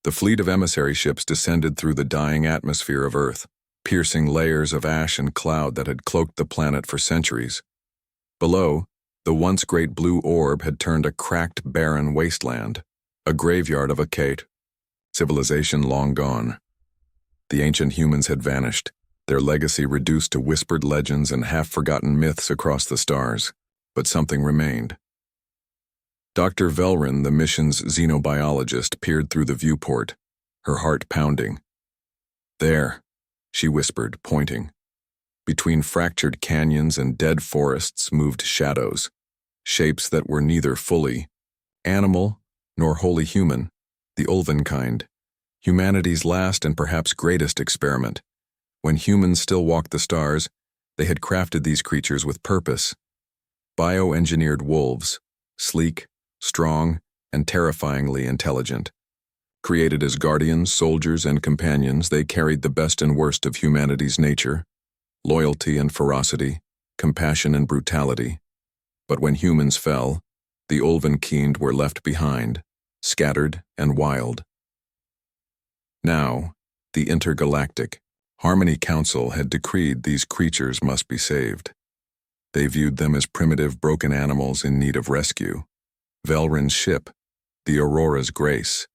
The fleet of emissary ships descended through the dying atmosphere of Earth, piercing layers of ash and cloud that had cloaked the planet for centuries. Below, the once great blue orb had turned a cracked, barren wasteland, a graveyard of Akate, civilization long gone. The ancient humans had vanished, their legacy reduced to whispered legends and half-forgotten myths across the stars, but something remained. Dr. Velrin, the mission's xenobiologist, peered through the viewport, her heart pounding. "There," she whispered, pointing. Between fractured canyons and dead forests moved shadows, shapes that were neither fully animal nor wholly human, the Ulven kind, humanity's last and perhaps greatest experiment. When humans still walked the stars, they had crafted these creatures with purpose. Bioengineered wolves, sleek, strong, and terrifyingly intelligent. Created as guardians, soldiers, and companions, they carried the best and worst of humanity's nature, loyalty and ferocity, compassion and brutality. But when humans fell, the Ulvenkind were left behind, scattered and wild. Now, the Intergalactic Harmony Council had decreed these creatures must be saved. They viewed them as primitive, broken animals in need of rescue. Velrin's ship, the Aurora's Grace,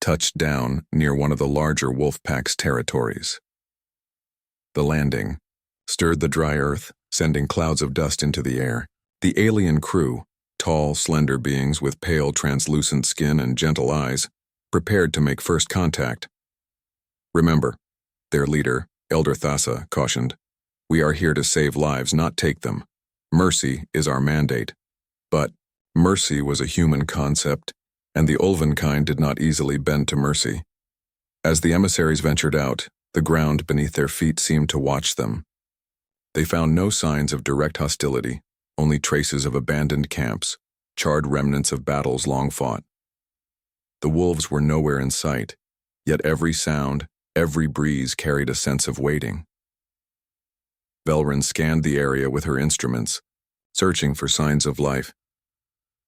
touched down near one of the larger Wolfpack's territories. The landing stirred the dry earth, sending clouds of dust into the air. The alien crew, tall, slender beings with pale, translucent skin and gentle eyes, prepared to make first contact. "Remember," their leader, Elder Thassa, cautioned, "we are here to save lives, not take them. Mercy is our mandate." But mercy was a human concept, and the Ulvenkind did not easily bend to mercy. As the emissaries ventured out, the ground beneath their feet seemed to watch them. They found no signs of direct hostility, only traces of abandoned camps, charred remnants of battles long fought. The wolves were nowhere in sight, yet every sound, every breeze carried a sense of waiting. Velrin scanned the area with her instruments, searching for signs of life.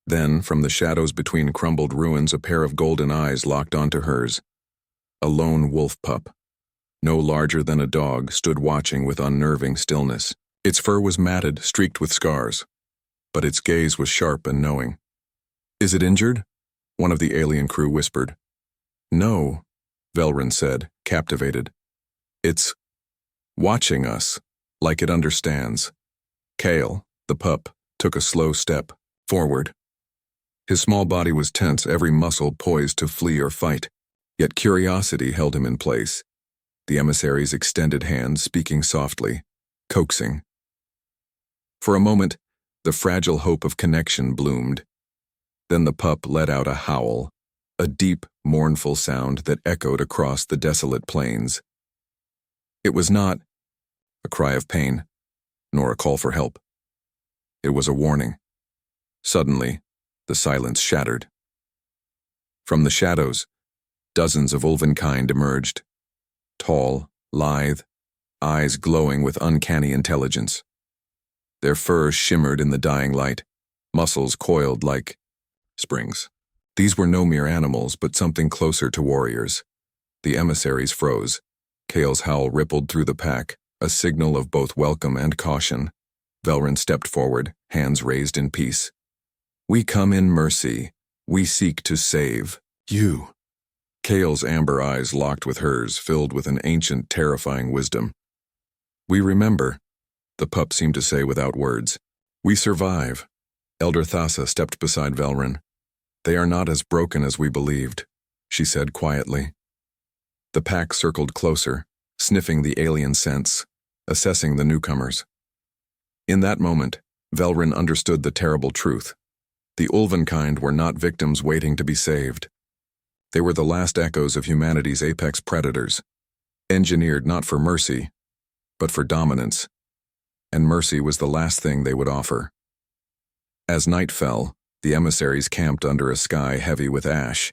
Then, from the shadows between crumbled ruins, a pair of golden eyes locked onto hers. A lone wolf pup, no larger than a dog, stood watching with unnerving stillness. Its fur was matted, streaked with scars, but its gaze was sharp and knowing. "Is it injured?" one of the alien crew whispered. "No," Velrin said, captivated. "It's watching us, like it understands." Kale, the pup, took a slow step forward. His small body was tense, every muscle poised to flee or fight, yet curiosity held him in place. The emissary's extended hand speaking softly, coaxing. For a moment, the fragile hope of connection bloomed. Then the pup let out a howl, a deep, mournful sound that echoed across the desolate plains. It was not a cry of pain, nor a call for help. It was a warning. Suddenly, the silence shattered. From the shadows, dozens of Ulvenkind emerged, tall, lithe, eyes glowing with uncanny intelligence. Their fur shimmered in the dying light, muscles coiled like springs. These were no mere animals, but something closer to warriors. The emissaries froze. Kale's howl rippled through the pack, a signal of both welcome and caution. Velrin stepped forward, hands raised in peace. "We come in mercy. We seek to save you." Kale's amber eyes locked with hers, filled with an ancient, terrifying wisdom. "We remember," the pup seemed to say without words. "We survive." Elder Thassa stepped beside Velrin. "They are not as broken as we believed," she said quietly. The pack circled closer, sniffing the alien scents, assessing the newcomers. In that moment, Velrin understood the terrible truth. The Ulvenkind were not victims waiting to be saved. They were the last echoes of humanity's apex predators, engineered not for mercy, but for dominance. And mercy was the last thing they would offer. As night fell, the emissaries camped under a sky heavy with ash,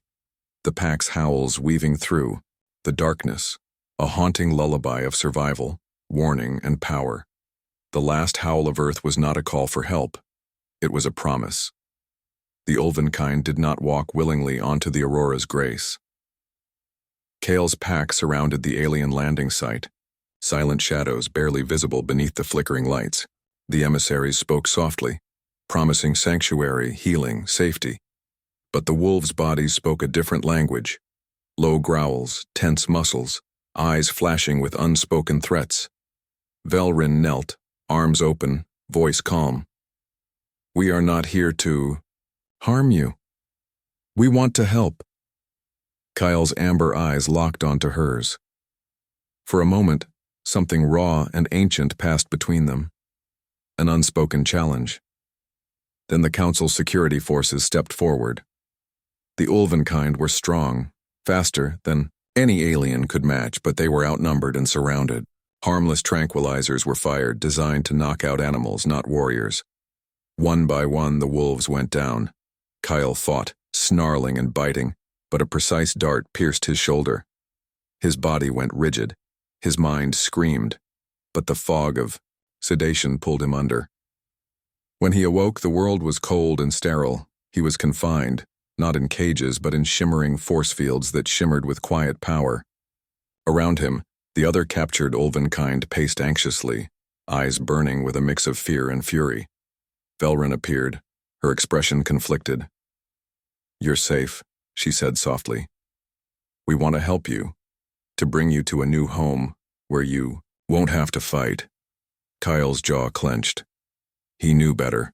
the pack's howls weaving through the darkness, a haunting lullaby of survival, warning, and power. The last howl of Earth was not a call for help. It was a promise. The Ulvenkind did not walk willingly onto the Aurora's Grace. Kale's pack surrounded the alien landing site, silent shadows barely visible beneath the flickering lights. The emissaries spoke softly, promising sanctuary, healing, safety. But the wolves' bodies spoke a different language. Low growls, tense muscles, eyes flashing with unspoken threats. Velrin knelt, arms open, voice calm. "We are not here to harm you. We want to help." Kyle's amber eyes locked onto hers. For a moment, something raw and ancient passed between them. An unspoken challenge. Then the Council's security forces stepped forward. The Ulvenkind were strong, faster than any alien could match, but they were outnumbered and surrounded. Harmless tranquilizers were fired, designed to knock out animals, not warriors. One by one, the wolves went down. Kyle fought, snarling and biting, but a precise dart pierced his shoulder. His body went rigid. His mind screamed, but the fog of sedation pulled him under. When he awoke, the world was cold and sterile. He was confined, not in cages, but in shimmering force fields that shimmered with quiet power. Around him, the other captured Ulvenkind paced anxiously, eyes burning with a mix of fear and fury. Velrin appeared, her expression conflicted. "You're safe," she said softly. "We want to help you, to bring you to a new home where you won't have to fight." Kyle's jaw clenched. He knew better.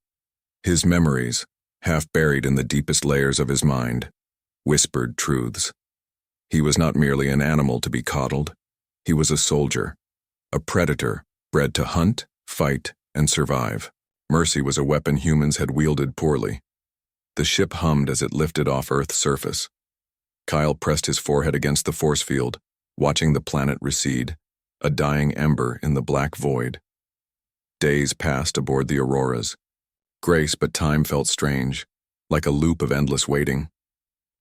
His memories, half buried in the deepest layers of his mind, whispered truths. He was not merely an animal to be coddled. He was a soldier, a predator, bred to hunt, fight, and survive. Mercy was a weapon humans had wielded poorly. The ship hummed as it lifted off Earth's surface. Kyle pressed his forehead against the force field, watching the planet recede, a dying ember in the black void. Days passed aboard the Auroras. Grace, but time felt strange, like a loop of endless waiting.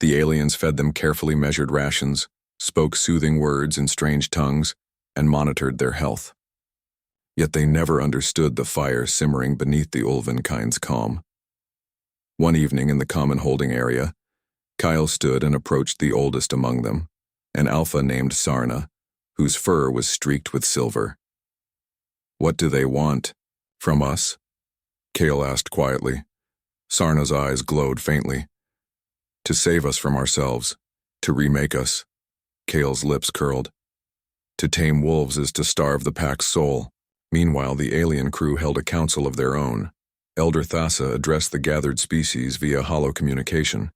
The aliens fed them carefully measured rations, spoke soothing words in strange tongues, and monitored their health. Yet they never understood the fire simmering beneath the Ulvenkind's calm. One evening in the common holding area, Kyle stood and approached the oldest among them, an alpha named Sarna, whose fur was streaked with silver. "What do they want? From us?" Kale asked quietly. Sarna's eyes glowed faintly. "To save us from ourselves, to remake us." Kale's lips curled. To tame wolves is to starve the pack's soul. Meanwhile, the alien crew held a council of their own. Elder Thassa addressed the gathered species via hollow communication.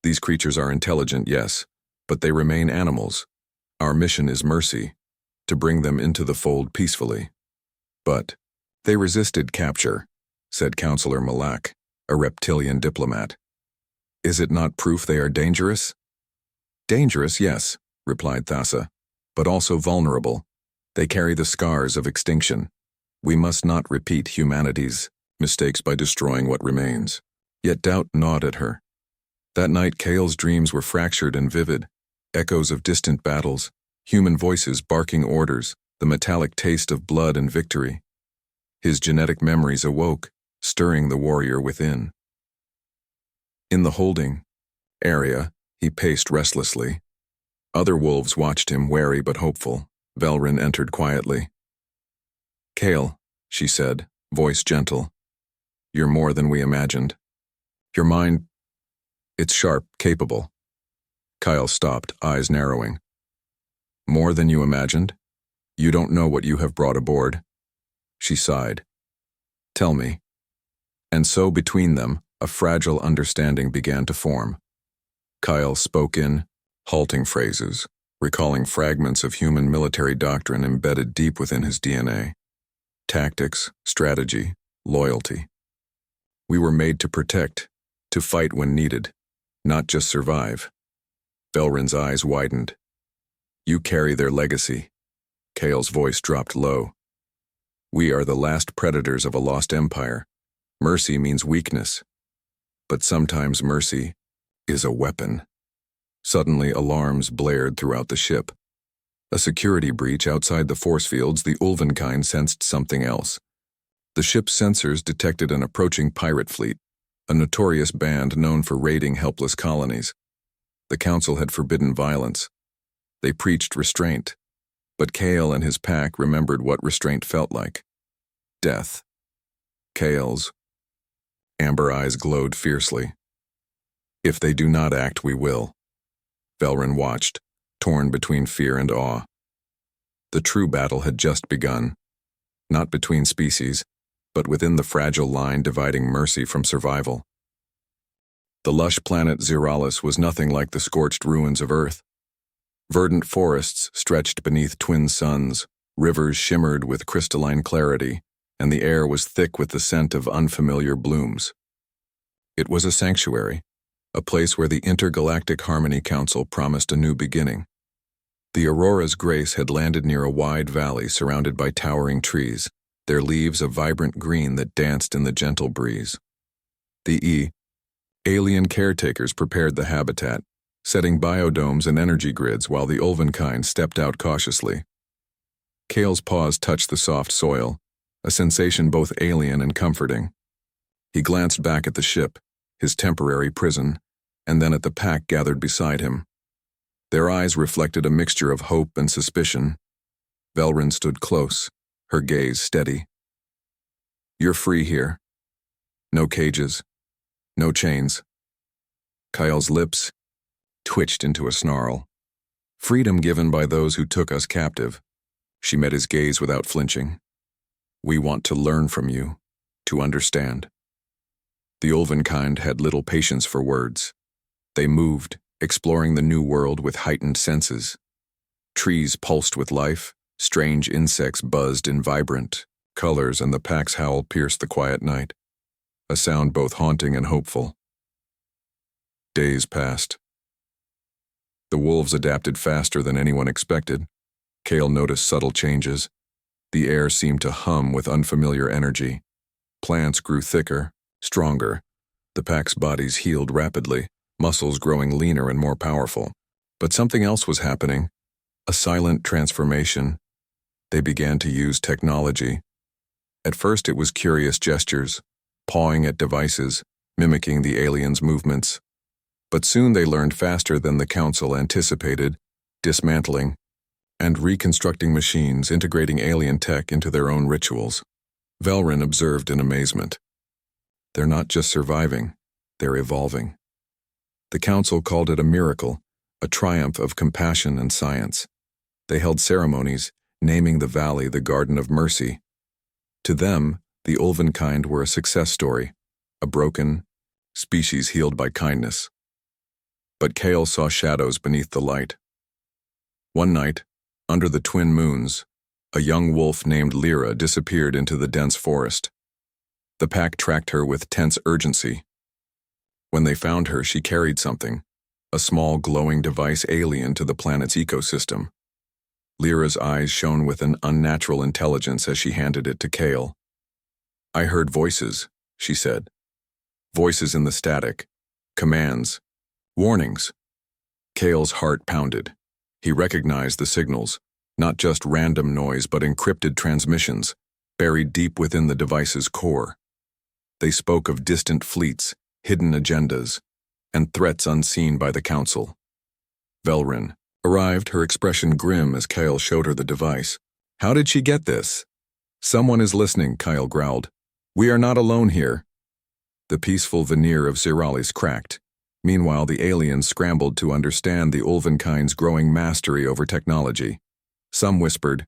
"These creatures are intelligent, yes, but they remain animals. Our mission is mercy, to bring them into the fold peacefully." "But they resisted capture," said Counselor Malak, a reptilian diplomat. "Is it not proof they are dangerous?" "Dangerous, yes," replied Thassa, "but also vulnerable. They carry the scars of extinction. We must not repeat humanity's mistakes by destroying what remains." Yet doubt gnawed at her. That night, Kale's dreams were fractured and vivid, echoes of distant battles, human voices barking orders, the metallic taste of blood and victory. His genetic memories awoke, stirring the warrior within. In the holding area, he paced restlessly. Other wolves watched him, wary but hopeful. Velrin entered quietly. "Kale," she said, voice gentle. "You're more than we imagined. Your mind, it's sharp, capable." Kyle stopped, eyes narrowing. "More than you imagined? You don't know what you have brought aboard." She sighed. "Tell me." And so between them, a fragile understanding began to form. Kyle spoke in halting phrases, recalling fragments of human military doctrine embedded deep within his DNA. Tactics, strategy, loyalty. "We were made to protect, to fight when needed, not just survive." Velrin's eyes widened. "You carry their legacy." Kale's voice dropped low. "We are the last predators of a lost empire. Mercy means weakness. But sometimes mercy is a weapon." Suddenly, alarms blared throughout the ship. A security breach outside the force fields, the Ulvenkind sensed something else. The ship's sensors detected an approaching pirate fleet, a notorious band known for raiding helpless colonies. The Council had forbidden violence. They preached restraint, but Kale and his pack remembered what restraint felt like. Death. Kale's amber eyes glowed fiercely. If they do not act, we will. Velryn watched, torn between fear and awe. The true battle had just begun, not between species, but within the fragile line dividing mercy from survival. The lush planet Xeralis was nothing like the scorched ruins of Earth. Verdant forests stretched beneath twin suns, rivers shimmered with crystalline clarity, and the air was thick with the scent of unfamiliar blooms. It was a sanctuary, a place where the Intergalactic Harmony Council promised a new beginning. The Aurora's grace had landed near a wide valley surrounded by towering trees, their leaves a vibrant green that danced in the gentle breeze. The alien caretakers prepared the habitat, setting biodomes and energy grids while the Ulvenkind stepped out cautiously. Kale's paws touched the soft soil, a sensation both alien and comforting. He glanced back at the ship, his temporary prison, and then at the pack gathered beside him. Their eyes reflected a mixture of hope and suspicion. Velryn stood close, her gaze steady. You're free here. No cages. No chains. Kyle's lips twitched into a snarl. Freedom given by those who took us captive. She met his gaze without flinching. We want to learn from you, to understand. The Ulvenkind had little patience for words. They moved, exploring the new world with heightened senses. Trees pulsed with life, strange insects buzzed in vibrant colors, and the pack's howl pierced the quiet night, a sound both haunting and hopeful. Days passed. The wolves adapted faster than anyone expected. Kale noticed subtle changes. The air seemed to hum with unfamiliar energy. Plants grew thicker, stronger. The pack's bodies healed rapidly, muscles growing leaner and more powerful. But something else was happening, a silent transformation. They began to use technology. At first it was curious gestures, pawing at devices, mimicking the aliens' movements. But soon they learned faster than the Council anticipated, dismantling and reconstructing machines, integrating alien tech into their own rituals. Velryn observed in amazement. They're not just surviving, they're evolving. The Council called it a miracle, a triumph of compassion and science. They held ceremonies, naming the valley the Garden of Mercy. To them, the Ulvenkind were a success story, a broken species healed by kindness. But Kale saw shadows beneath the light. One night, under the twin moons, a young wolf named Lyra disappeared into the dense forest. The pack tracked her with tense urgency. When they found her, she carried something, a small glowing device alien to the planet's ecosystem. Lyra's eyes shone with an unnatural intelligence as she handed it to Kale. I heard voices, she said. Voices in the static, commands, warnings. Kale's heart pounded. He recognized the signals, not just random noise but encrypted transmissions, buried deep within the device's core. They spoke of distant fleets, hidden agendas, and threats unseen by the Council. Velryn arrived, her expression grim as Kyle showed her the device. How did she get this? Someone is listening, Kyle growled. We are not alone here. The peaceful veneer of Xeralis cracked. Meanwhile, the aliens scrambled to understand the Ulvenkind's growing mastery over technology. Some whispered,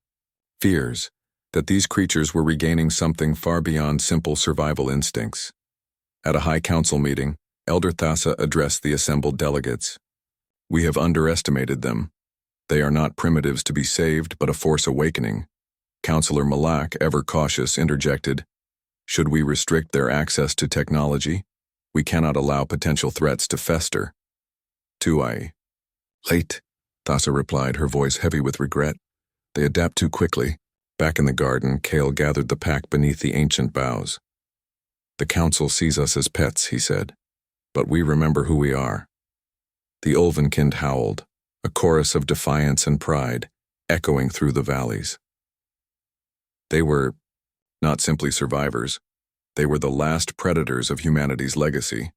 fears, that these creatures were regaining something far beyond simple survival instincts. At a high council meeting, Elder Thassa addressed the assembled delegates. We have underestimated them. They are not primitives to be saved, but a force awakening. Councillor Malak, ever cautious, interjected, should we restrict their access to technology? We cannot allow potential threats to fester. Late, Thassa replied, her voice heavy with regret. They adapt too quickly. Back in the garden, Kale gathered the pack beneath the ancient boughs. The Council sees us as pets, he said, but we remember who we are. The Ulvenkind howled, a chorus of defiance and pride, echoing through the valleys. They were not simply survivors, they were the last predators of humanity's legacy.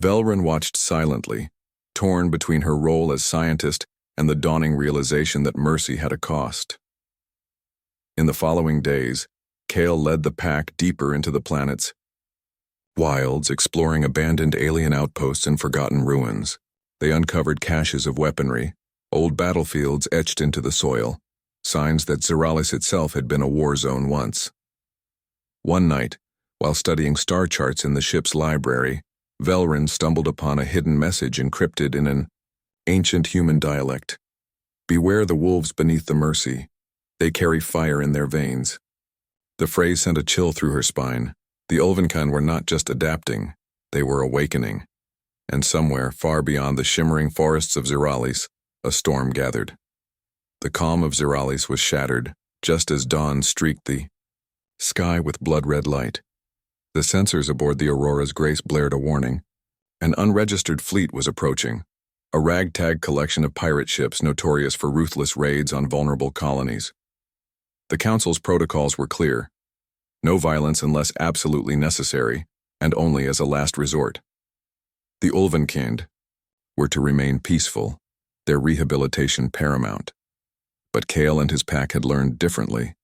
Velryn watched silently, torn between her role as scientist and the dawning realization that mercy had a cost. In the following days, Kale led the pack deeper into the planet's wilds, exploring abandoned alien outposts and forgotten ruins. They uncovered caches of weaponry, old battlefields etched into the soil, signs that Xeralis itself had been a war zone once. One night, while studying star charts in the ship's library, Velrin stumbled upon a hidden message encrypted in an ancient human dialect. "Beware the wolves beneath the Mercy. They carry fire in their veins." The phrase sent a chill through her spine. The Ulvenkan were not just adapting, they were awakening. And somewhere, far beyond the shimmering forests of Xeralis, a storm gathered. The calm of Xeralis was shattered, just as dawn streaked the sky with blood-red light. The sensors aboard the Aurora's Grace blared a warning. An unregistered fleet was approaching, a ragtag collection of pirate ships notorious for ruthless raids on vulnerable colonies. The Council's protocols were clear. No violence unless absolutely necessary, and only as a last resort. The Ulvenkind were to remain peaceful, their rehabilitation paramount. But Kale and his pack had learned differently.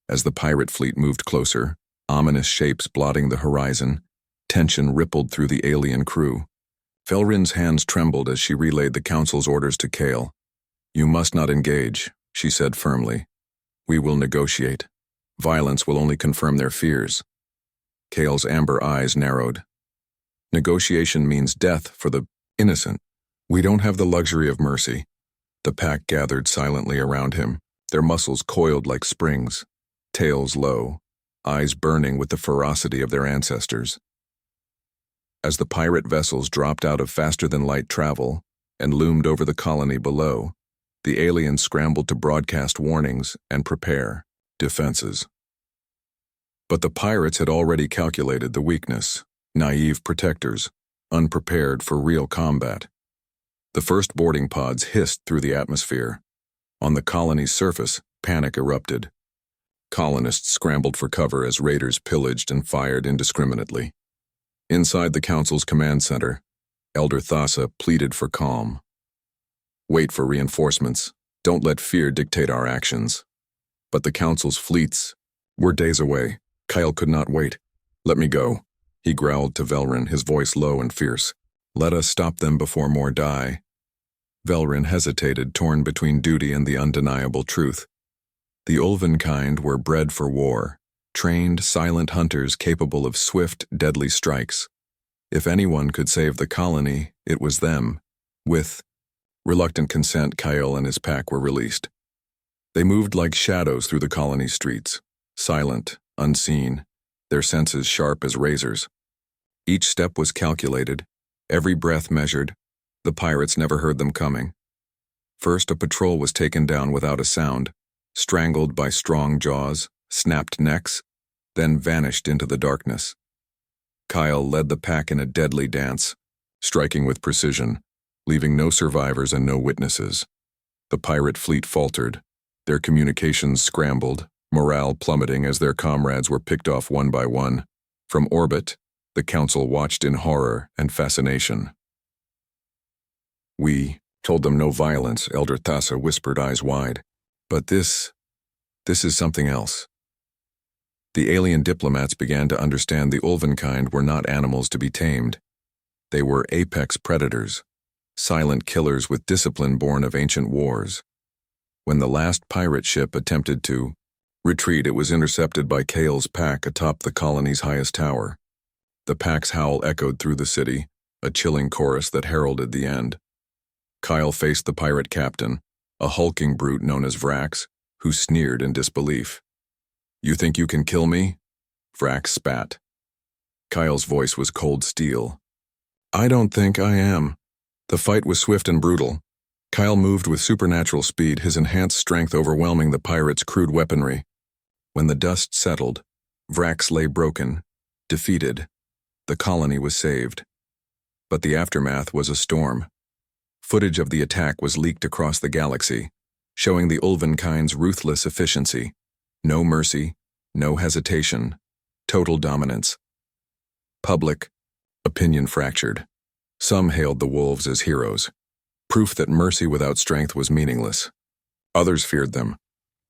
As the pirate fleet moved closer, ominous shapes blotting the horizon, tension rippled through the alien crew. Velrin's hands trembled as she relayed the Council's orders to Kale. "You must not engage," she said firmly. "We will negotiate. Violence will only confirm their fears." Kale's amber eyes narrowed. "Negotiation means death for the innocent. We don't have the luxury of mercy." The pack gathered silently around him, their muscles coiled like springs, tails low, eyes burning with the ferocity of their ancestors. As the pirate vessels dropped out of faster-than-light travel and loomed over the colony below, the aliens scrambled to broadcast warnings and prepare defenses. But the pirates had already calculated the weakness, naive protectors, unprepared for real combat. The first boarding pods hissed through the atmosphere. On the colony's surface, panic erupted. Colonists scrambled for cover as raiders pillaged and fired indiscriminately. Inside the Council's command center, Elder Thassa pleaded for calm. "Wait for reinforcements. Don't let fear dictate our actions." But the Council's fleets were days away. Kyle could not wait. "Let me go," he growled to Velrin, his voice low and fierce. "Let us stop them before more die." Velrin hesitated, torn between duty and the undeniable truth. The Ulvenkind were bred for war, trained, silent hunters capable of swift, deadly strikes. If anyone could save the colony, it was them. With reluctant consent, Kyle and his pack were released. They moved like shadows through the colony streets, silent, unseen, their senses sharp as razors. Each step was calculated, every breath measured. The pirates never heard them coming. First, a patrol was taken down without a sound, strangled by strong jaws, snapped necks, then vanished into the darkness. Kyle led the pack in a deadly dance, striking with precision, leaving no survivors and no witnesses. The pirate fleet faltered, their communications scrambled, morale plummeting as their comrades were picked off one by one. From orbit, the Council watched in horror and fascination. "We told them no violence," Elder Thassa whispered, eyes wide. "But this is something else." The alien diplomats began to understand the Ulvenkind were not animals to be tamed. They were apex predators, silent killers with discipline born of ancient wars. When the last pirate ship attempted to retreat, it was intercepted by Kale's pack atop the colony's highest tower. The pack's howl echoed through the city, a chilling chorus that heralded the end. Kyle faced the pirate captain, a hulking brute known as Vrax, who sneered in disbelief. "You think you can kill me?" Vrax spat. Kyle's voice was cold steel. "I don't think I am." The fight was swift and brutal. Kyle moved with supernatural speed, his enhanced strength overwhelming the pirates' crude weaponry. When the dust settled, Vrax lay broken, defeated. The colony was saved. But the aftermath was a storm. Footage of the attack was leaked across the galaxy, showing the Ulvenkind's ruthless efficiency. No mercy, no hesitation, total dominance. Public opinion fractured. Some hailed the wolves as heroes. proof that mercy without strength was meaningless. Others feared them,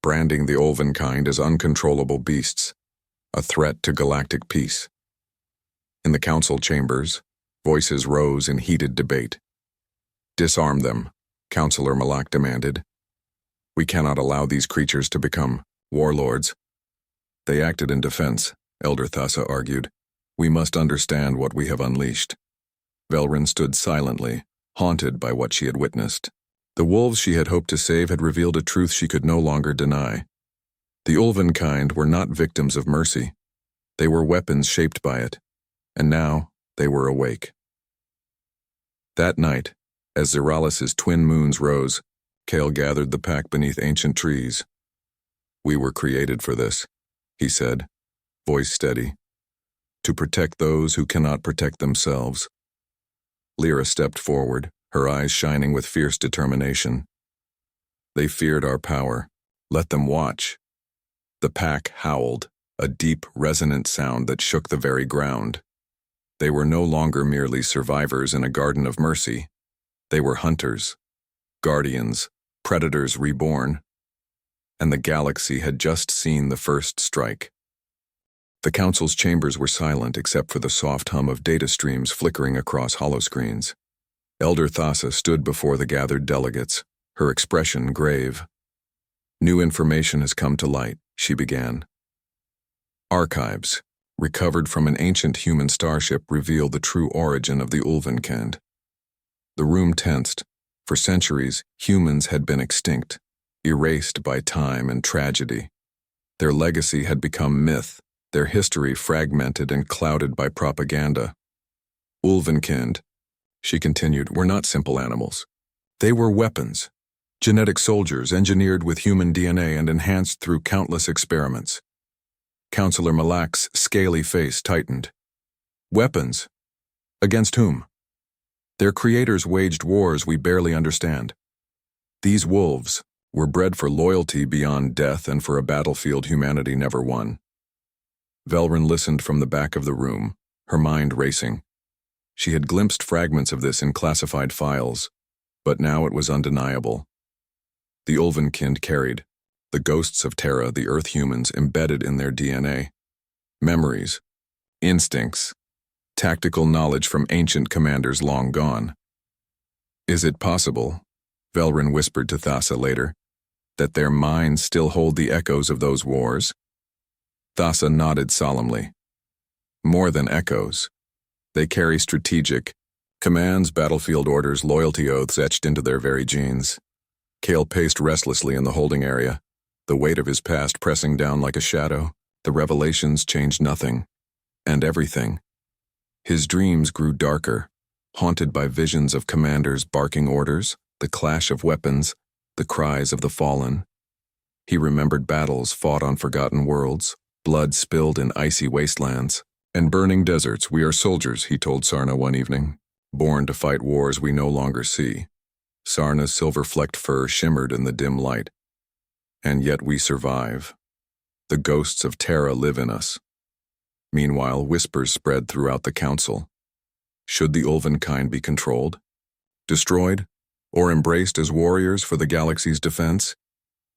branding the Olvenkind as uncontrollable beasts, a threat to galactic peace. In the council chambers, voices rose in heated debate. "Disarm them," Councillor Malak demanded. "We cannot allow these creatures to become warlords." "They acted in defense," Elder Thassa argued. "We must understand what we have unleashed." Velryn stood silently, haunted by what she had witnessed. The wolves she had hoped to save had revealed a truth she could no longer deny. The Olvenkind were not victims of mercy. They were weapons shaped by it, and now they were awake. That night, as Zeralis's twin moons rose, Kale gathered the pack beneath ancient trees. "We were created for this," he said, voice steady. "To protect those who cannot protect themselves." Lyra stepped forward, her eyes shining with fierce determination. "They feared our power. Let them watch." The pack howled, a deep, resonant sound that shook the very ground. They were no longer merely survivors in a garden of mercy. They were hunters, guardians, predators reborn. And the galaxy had just seen the first strike. The council's chambers were silent except for the soft hum of data streams flickering across holoscreens. Elder Thassa stood before the gathered delegates, her expression grave. "New information has come to light," she began. "Archives, recovered from an ancient human starship, reveal the true origin of the Ulvenkind." The room tensed. For centuries, humans had been extinct, erased by time and tragedy. Their legacy had become myth, their history fragmented and clouded by propaganda. "Ulvenkind," she continued, "were not simple animals. They were weapons, genetic soldiers engineered with human DNA and enhanced through countless experiments." Councillor Malak's scaly face tightened. "Weapons? Against whom?" "Their creators waged wars we barely understand. These wolves were bred for loyalty beyond death and for a battlefield humanity never won." Velryn listened from the back of the room, her mind racing. She had glimpsed fragments of this in classified files, but now it was undeniable. The Ulvenkind carried the ghosts of Terra, the Earth humans, embedded in their DNA. Memories, instincts, tactical knowledge from ancient commanders long gone. "Is it possible," Velryn whispered to Thassa later, "that their minds still hold the echoes of those wars?" Thassa nodded solemnly. "More than echoes. They carry strategic commands, battlefield orders, loyalty oaths etched into their very genes." Kale paced restlessly in the holding area, the weight of his past pressing down like a shadow. The revelations changed nothing, and everything. His dreams grew darker, haunted by visions of commanders barking orders, the clash of weapons, the cries of the fallen. He remembered battles fought on forgotten worlds, blood spilled in icy wastelands, and burning deserts. "We are soldiers," he told Sarna one evening, "born to fight wars we no longer see." Sarna's silver-flecked fur shimmered in the dim light. "And yet we survive. The ghosts of Terra live in us." Meanwhile, whispers spread throughout the council. Should the Ulvenkind be controlled, destroyed, or embraced as warriors for the galaxy's defense?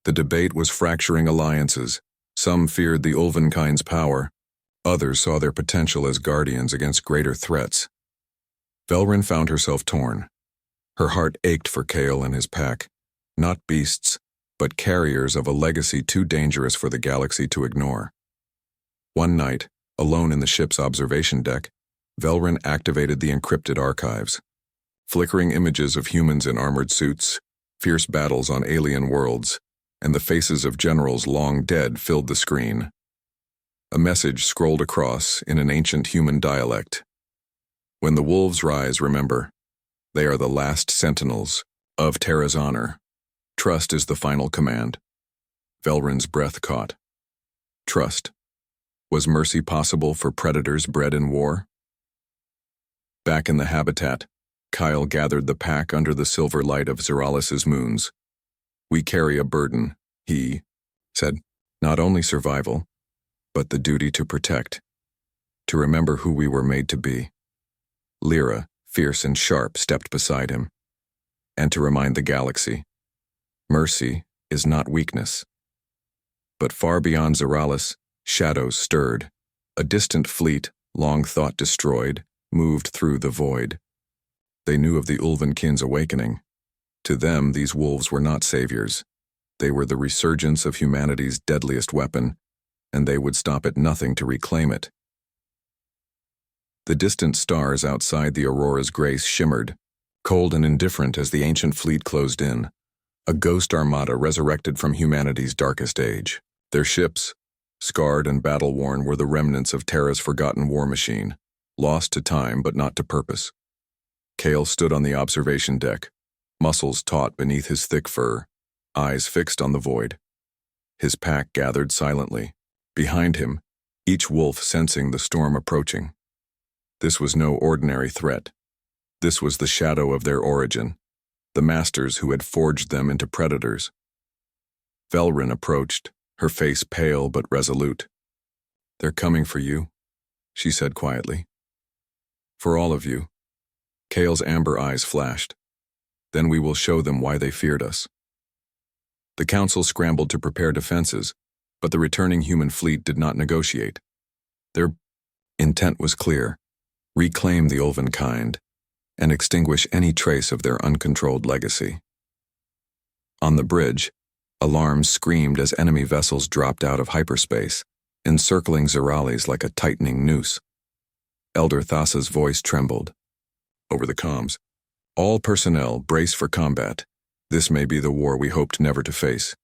The debate was fracturing alliances. Some feared the Ulvenkind's power. Others saw their potential as guardians against greater threats. Velryn found herself torn. Her heart ached for Kale and his pack, not beasts, but carriers of a legacy too dangerous for the galaxy to ignore. One night, alone in the ship's observation deck, Velryn activated the encrypted archives. Flickering images of humans in armored suits, fierce battles on alien worlds, and the faces of generals long dead filled the screen. A message scrolled across in an ancient human dialect. "When the wolves rise, remember, they are the last sentinels of Terra's honor. Trust is the final command." Velryn's breath caught. Trust. Was mercy possible for predators bred in war? Back in the habitat, Kyle gathered the pack under the silver light of Zeralis's moons. "We carry a burden," he said. "Not only survival, but the duty to protect. To remember who we were made to be." Lyra, fierce and sharp, stepped beside him. and to remind the galaxy, mercy is not weakness. But far beyond Zoralis, shadows stirred. A distant fleet, long thought destroyed, moved through the void. They knew of the Ulvenkin's awakening. To them, these wolves were not saviors. They were the resurgence of humanity's deadliest weapon, and they would stop at nothing to reclaim it. The distant stars outside the Aurora's grace shimmered, cold and indifferent as the ancient fleet closed in, a ghost armada resurrected from humanity's darkest age. Their ships, scarred and battle-worn, were the remnants of Terra's forgotten war machine, lost to time but not to purpose. Kale stood on the observation deck, muscles taut beneath his thick fur, eyes fixed on the void. His pack gathered silently. Behind him, each wolf sensing the storm approaching. This was no ordinary threat. This was the shadow of their origin, the masters who had forged them into predators. Velryn approached, her face pale but resolute. "They're coming for you," she said quietly. "For all of you." Kale's amber eyes flashed. "Then we will show them why they feared us." The council scrambled to prepare defenses, but the returning human fleet did not negotiate. Their intent was clear: reclaim the Ulvenkind and extinguish any trace of their uncontrolled legacy. On the bridge, alarms screamed as enemy vessels dropped out of hyperspace, encircling Zoralis like a tightening noose. Elder Thassa's voice trembled. Over the comms, "All personnel, brace for combat. This may be the war we hoped never to face."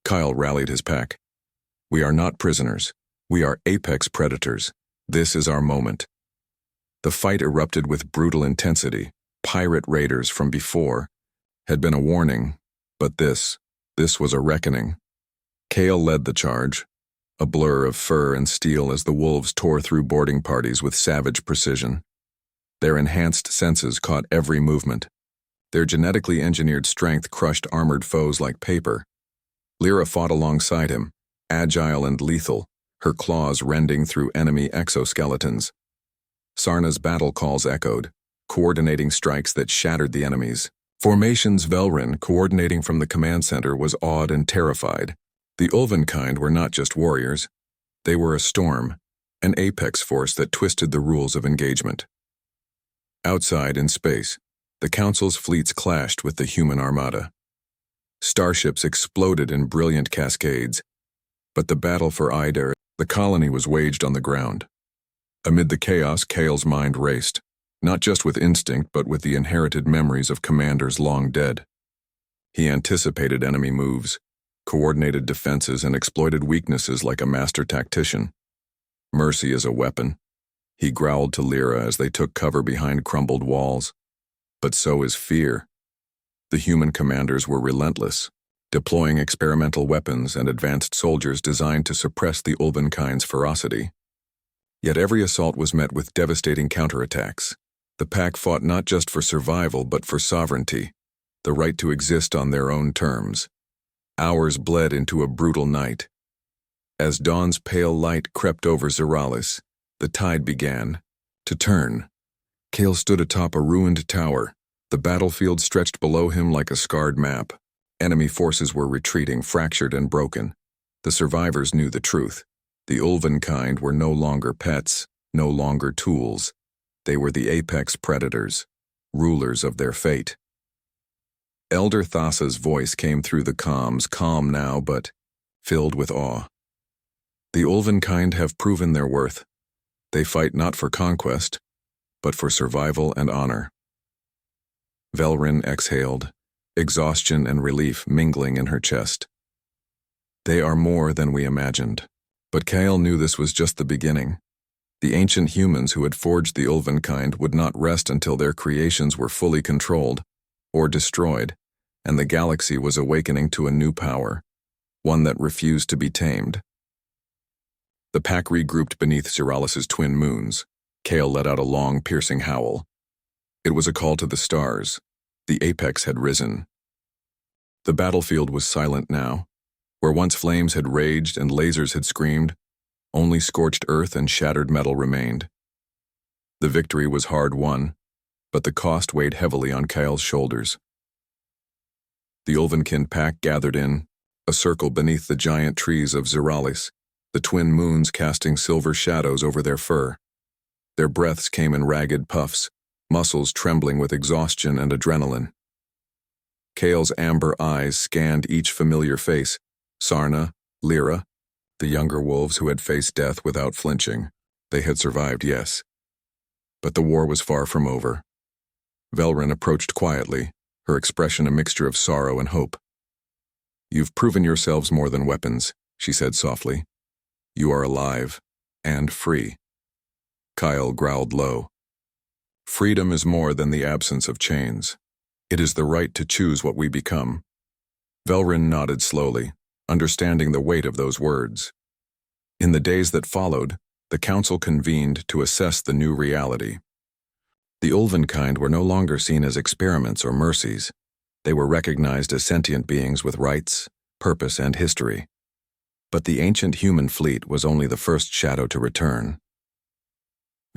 Kyle rallied his pack. "We are not prisoners. We are apex predators. This is our moment." The fight erupted with brutal intensity. Pirate raiders from before had been a warning, but this was a reckoning. Kale led the charge, a blur of fur and steel as the wolves tore through boarding parties with savage precision. Their enhanced senses caught every movement. Their genetically engineered strength crushed armored foes like paper. Lyra fought alongside him, agile and lethal, her claws rending through enemy exoskeletons. Sarna's battle calls echoed, coordinating strikes that shattered the enemies. Formation's Velryn, coordinating from the command center, was awed and terrified. The Ulvenkind were not just warriors. They were a storm, an apex force that twisted the rules of engagement. Outside in space, the Council's fleets clashed with the human armada. Starships exploded in brilliant cascades, but the battle for Ider, the colony, was waged on the ground. Amid the chaos, Kale's mind raced, not just with instinct but with the inherited memories of commanders long dead. He anticipated enemy moves, coordinated defenses, and exploited weaknesses like a master tactician. Mercy is a weapon, he growled to Lyra as they took cover behind crumbled walls. But so is fear. The human commanders were relentless, deploying experimental weapons and advanced soldiers designed to suppress the Ulvenkind's ferocity. Yet every assault was met with devastating counterattacks. The pack fought not just for survival but for sovereignty, the right to exist on their own terms. Hours bled into a brutal night. As dawn's pale light crept over Zoralis, the tide began to turn. Kale stood atop a ruined tower. The battlefield stretched below him like a scarred map. Enemy forces were retreating, fractured and broken. The survivors knew the truth. The Ulvenkind were no longer pets, no longer tools. They were the apex predators, rulers of their fate. Elder Thassa's voice came through the comms, calm now but filled with awe. "The Ulvenkind have proven their worth. They fight not for conquest, but for survival and honor." Velryn exhaled, exhaustion and relief mingling in her chest. "They are more than we imagined." But Kale knew this was just the beginning. The ancient humans who had forged the Ulvenkind would not rest until their creations were fully controlled or destroyed, and the galaxy was awakening to a new power, one that refused to be tamed. The pack regrouped beneath Zoralis' twin moons. Kale let out a long, piercing howl. It was a call to the stars. The apex had risen. The battlefield was silent now. Where once flames had raged and lasers had screamed, only scorched earth and shattered metal remained. The victory was hard won, but the cost weighed heavily on Kyle's shoulders. The Ulvenkind pack gathered in a circle beneath the giant trees of Xeralis, the twin moons casting silver shadows over their fur. Their breaths came in ragged puffs, muscles trembling with exhaustion and adrenaline. Kale's amber eyes scanned each familiar face, Sarna, Lyra, the younger wolves who had faced death without flinching. They had survived, yes. But the war was far from over. Velryn approached quietly, her expression a mixture of sorrow and hope. "You've proven yourselves more than weapons," she said softly. "You are alive, and free." Kyle growled low. "Freedom is more than the absence of chains. It is the right to choose what we become." Velryn nodded slowly, understanding the weight of those words. In the days that followed, the council convened to assess the new reality. The Ulvenkind were no longer seen as experiments or mercies. They were recognized as sentient beings with rights, purpose, and history. But the ancient human fleet was only the first shadow to return.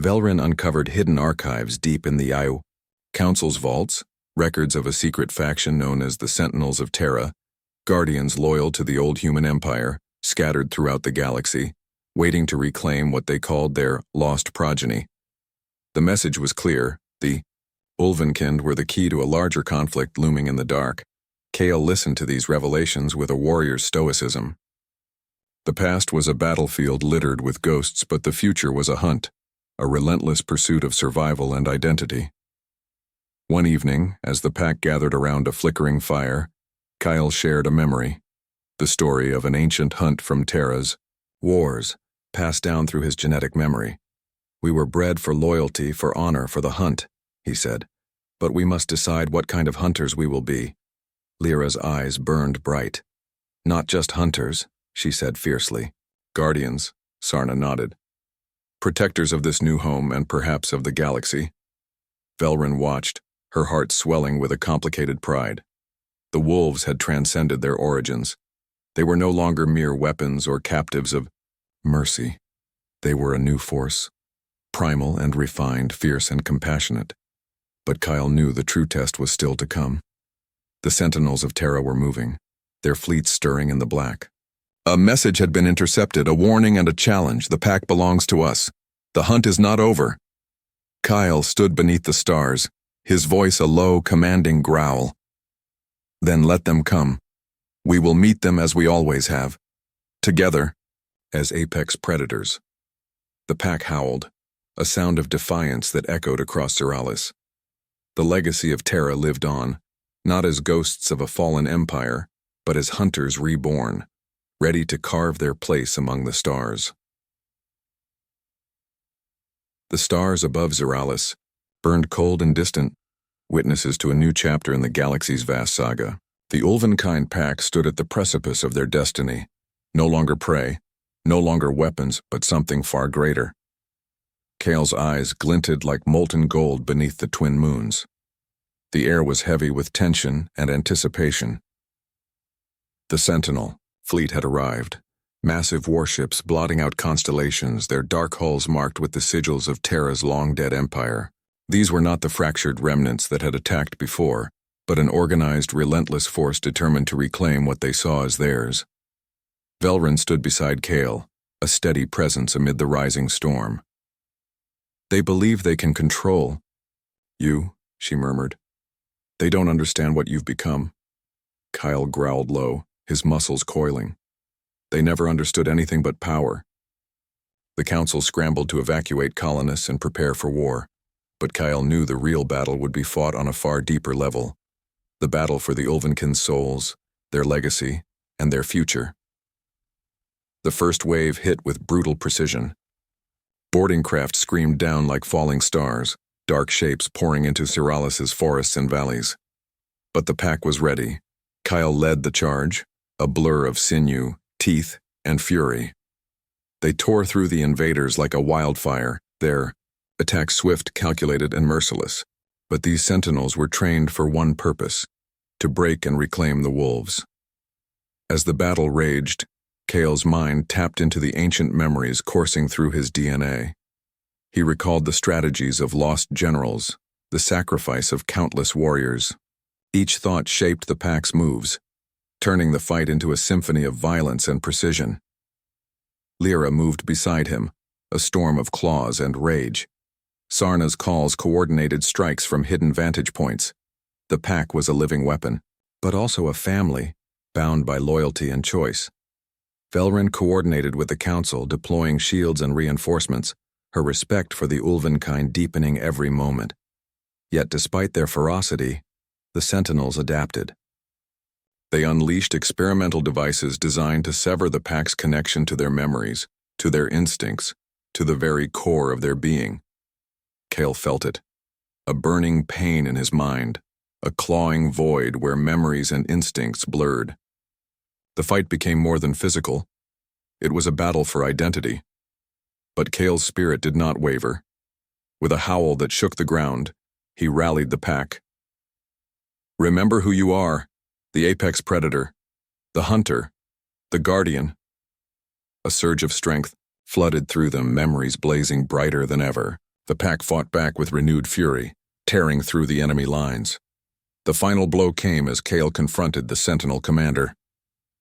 Velryn uncovered hidden archives deep in the Council's vaults, records of a secret faction known as the Sentinels of Terra, guardians loyal to the old human empire, scattered throughout the galaxy, waiting to reclaim what they called their lost progeny. The message was clear: the Ulvenkind were the key to a larger conflict looming in the dark. Kale listened to these revelations with a warrior's stoicism. The past was a battlefield littered with ghosts, but the future was a hunt, a relentless pursuit of survival and identity. One evening, as the pack gathered around a flickering fire, Kyle shared a memory, the story of an ancient hunt from Terra's wars, passed down through his genetic memory. "We were bred for loyalty, for honor, for the hunt," he said. "But we must decide what kind of hunters we will be." Lyra's eyes burned bright. "Not just hunters," she said fiercely. "Guardians," Sarna nodded. "Protectors of this new home and perhaps of the galaxy." Velryn watched, her heart swelling with a complicated pride. The wolves had transcended their origins. They were no longer mere weapons or captives of mercy. They were a new force, primal and refined, fierce and compassionate. But Kyle knew the true test was still to come. The Sentinels of Terra were moving, their fleets stirring in the black. "A message had been intercepted, a warning and a challenge. The pack belongs to us. The hunt is not over." Kyle stood beneath the stars, his voice a low, commanding growl. "Then let them come. We will meet them as we always have. Together, as apex predators." The pack howled, a sound of defiance that echoed across Xeralis. The legacy of Terra lived on, not as ghosts of a fallen empire, but as hunters reborn, ready to carve their place among the stars. The stars above Xeralis burned cold and distant, witnesses to a new chapter in the galaxy's vast saga. The Ulvenkind pack stood at the precipice of their destiny, no longer prey, no longer weapons, but something far greater. Kale's eyes glinted like molten gold beneath the twin moons. The air was heavy with tension and anticipation. The Sentinel fleet had arrived, massive warships blotting out constellations, their dark hulls marked with the sigils of Terra's long-dead empire. These were not the fractured remnants that had attacked before, but an organized, relentless force determined to reclaim what they saw as theirs. Velryn stood beside Kale, a steady presence amid the rising storm. "They believe they can control you," she murmured. "They don't understand what you've become." Kyle growled low, his muscles coiling. "They never understood anything but power." The council scrambled to evacuate colonists and prepare for war, but Kyle knew the real battle would be fought on a far deeper level. The battle for the Ulvenkind's souls, their legacy, and their future. The first wave hit with brutal precision. Boarding craft screamed down like falling stars, dark shapes pouring into Xeralis's forests and valleys. But the pack was ready. Kyle led the charge, a blur of sinew, teeth, and fury. They tore through the invaders like a wildfire, their attack swift, calculated, and merciless. But these sentinels were trained for one purpose: to break and reclaim the wolves. As the battle raged, Kale's mind tapped into the ancient memories coursing through his DNA. He recalled the strategies of lost generals, the sacrifice of countless warriors. Each thought shaped the pack's moves, turning the fight into a symphony of violence and precision. Lyra moved beside him, a storm of claws and rage. Sarna's calls coordinated strikes from hidden vantage points. The pack was a living weapon, but also a family, bound by loyalty and choice. Velryn coordinated with the council, deploying shields and reinforcements, her respect for the Ulvenkind deepening every moment. Yet despite their ferocity, the Sentinels adapted. They unleashed experimental devices designed to sever the pack's connection to their memories, to their instincts, to the very core of their being. Cale felt it, a burning pain in his mind, a clawing void where memories and instincts blurred. The fight became more than physical. It was a battle for identity. But Cale's spirit did not waver. With a howl that shook the ground, he rallied the pack. Remember who you are, the apex predator, the hunter, the guardian. A surge of strength flooded through them, memories blazing brighter than ever. The pack fought back with renewed fury, tearing through the enemy lines. The final blow came as Cale confronted the Sentinel commander,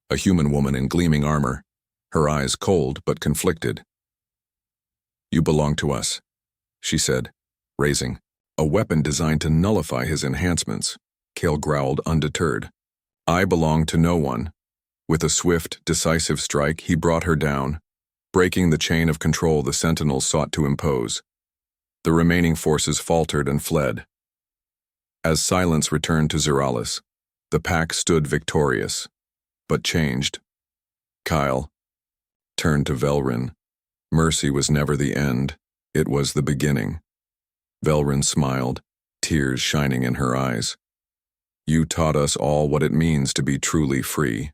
a human woman in gleaming armor, her eyes cold but conflicted. You belong to us, she said, raising a weapon designed to nullify his enhancements. Cale growled, undeterred. I belong to no one. With a swift, decisive strike, he brought her down, breaking the chain of control the Sentinels sought to impose. The remaining forces faltered and fled. As silence returned to Zeralis, the pack stood victorious, but changed. Kyle turned to Velryn. Mercy was never the end, it was the beginning. Velryn smiled, tears shining in her eyes. You taught us all what it means to be truly free.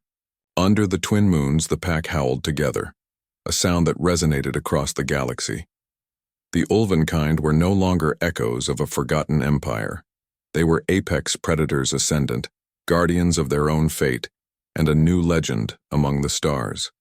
Under the twin moons, the pack howled together, a sound that resonated across the galaxy. The Ulvenkind were no longer echoes of a forgotten empire. They were apex predators ascendant, guardians of their own fate, and a new legend among the stars.